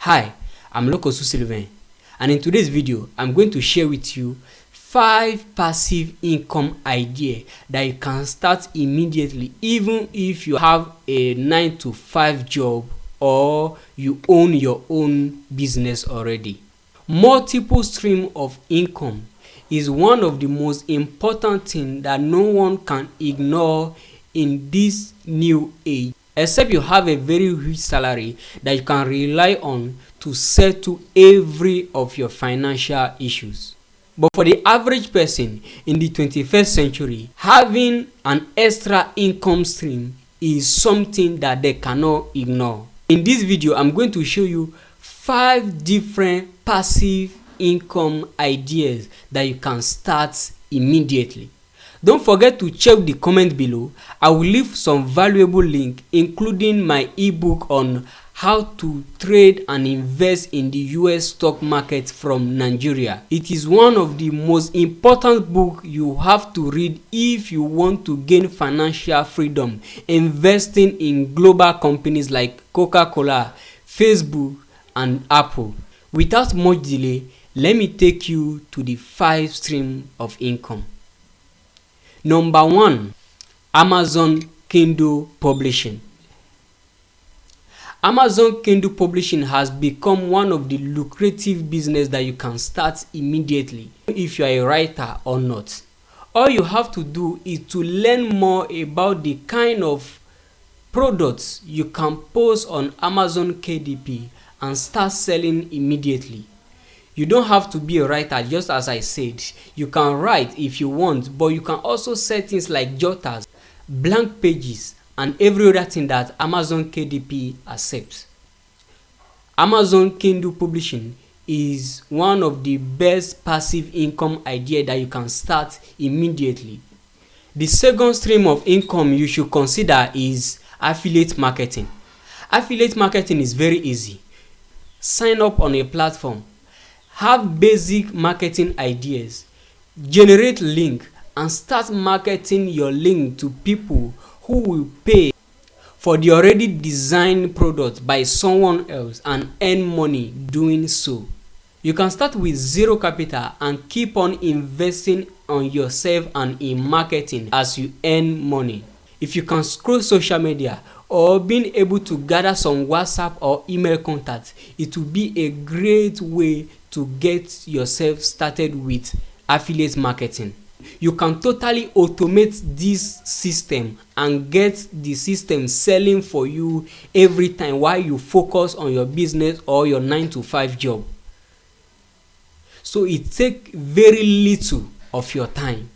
Hi, I'm Lokosu Sylvain, and in today's video, I'm going to share with you 5 passive income ideas that you can start immediately even if you have a 9 to 5 job or you own your own business already. Multiple stream of income is one of the most important things that no one can ignore in this new age, except you have a very huge salary that you can rely on to settle every of your financial issues. But for the average person in the 21st century, having an extra income stream is something that they cannot ignore. In this video, I'm going to show you 5 different passive income ideas that you can start immediately. Don't forget to check the comment below. I will leave some valuable link, including my ebook on how to trade and invest in the US stock market from Nigeria. It is one of the most important books you have to read if you want to gain financial freedom investing in global companies like Coca-Cola, Facebook, and Apple. Without much delay, let me take you to the 5 streams of income. Number 1, Amazon Kindle Publishing. Amazon Kindle Publishing has become one of the lucrative business that you can start immediately if you are a writer or not. All you have to do is to learn more about the kind of products you can post on Amazon KDP and start selling immediately. You don't have to be a writer, just as I said. You can write if you want, but you can also set things like jotters, blank pages, and every other thing that Amazon KDP accepts. Amazon Kindle Publishing is one of the best passive income idea that you can start immediately. The second stream of income you should consider is affiliate marketing. Affiliate marketing is very easy. Sign up on a platform, have basic marketing ideas, generate link, and start marketing your link to people who will pay for the already designed product by someone else and earn money doing so. You can start with zero capital and keep on investing on yourself and in marketing as you earn money. If you can scroll social media or being able to gather some WhatsApp or email contacts, it will be a great way to get yourself started with affiliate marketing. You can totally automate this system and get the system selling for you every time while you focus on your business or your 9 to 5 job. So it takes very little of your time.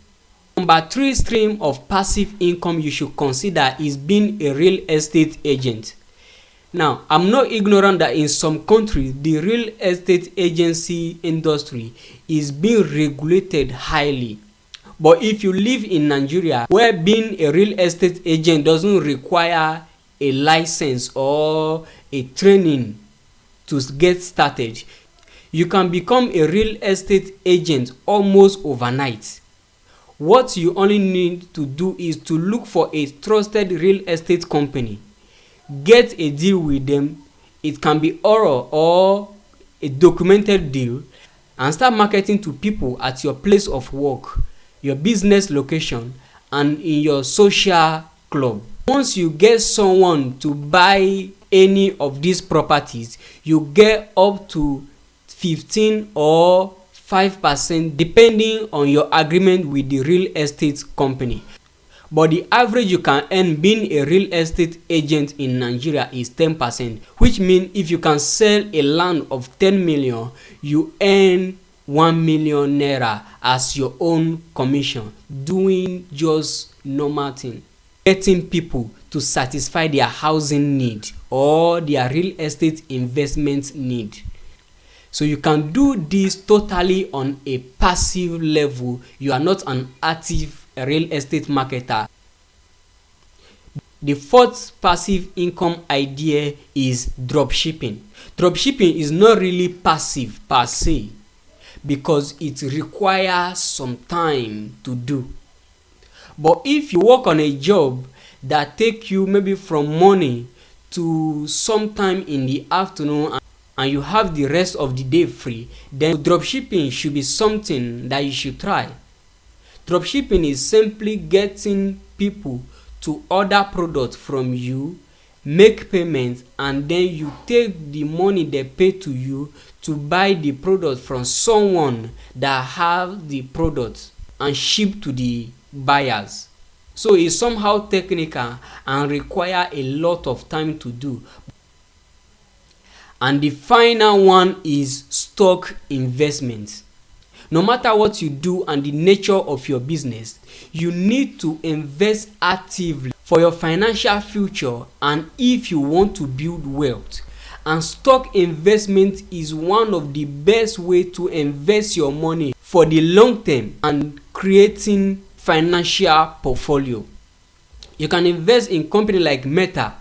Number 3 stream of passive income you should consider is being a real estate agent. Now, I'm not ignorant that in some countries, the real estate agency industry is being regulated highly. But if you live in Nigeria, where being a real estate agent doesn't require a license or a training to get started, you can become a real estate agent almost overnight. What you only need to do is to look for a trusted real estate company, get a deal with them. It can be oral or a documented deal, and start marketing to people at your place of work, your business location, and in your social club. Once you get someone to buy any of these properties, you get up to 15 or 5% depending on your agreement with the real estate company. But the average you can earn being a real estate agent in Nigeria is 10%, which means if you can sell a land of 10 million, you earn 1 million naira as your own commission, doing just normal thing, getting people to satisfy their housing need or their real estate investment need. So you can do this totally on a passive level. You are not an active real estate marketer. The 4th passive income idea is dropshipping. Dropshipping is not really passive per se because it requires some time to do. But if you work on a job that take you maybe from morning to sometime in the afternoon and you have the rest of the day free, then dropshipping should be something that you should try. Dropshipping is simply getting people to order products from you, make payment, and then you take the money they pay to you to buy the product from someone that have the product and ship to the buyers. So it's somehow technical and require a lot of time to do. And the final one is stock investment. No matter what you do and the nature of your business, you need to invest actively for your financial future and if you want to build wealth. And stock investment is one of the best way to invest your money for the long term and creating financial portfolio. You can invest in companies like Meta,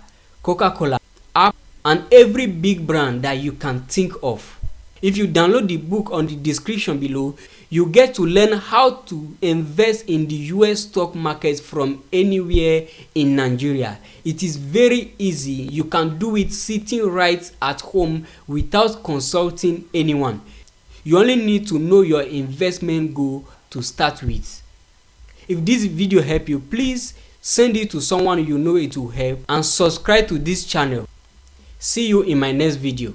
Coca-Cola, Apple, and every big brand that you can think of. If you download the book on the description below, you get to learn how to invest in the US stock market from anywhere in Nigeria. It is very easy. You can do it sitting right at home without consulting anyone. You only need to know your investment goal to start with. If this video helped you, please send it to someone you know it will help and subscribe to this channel. See you in my next video.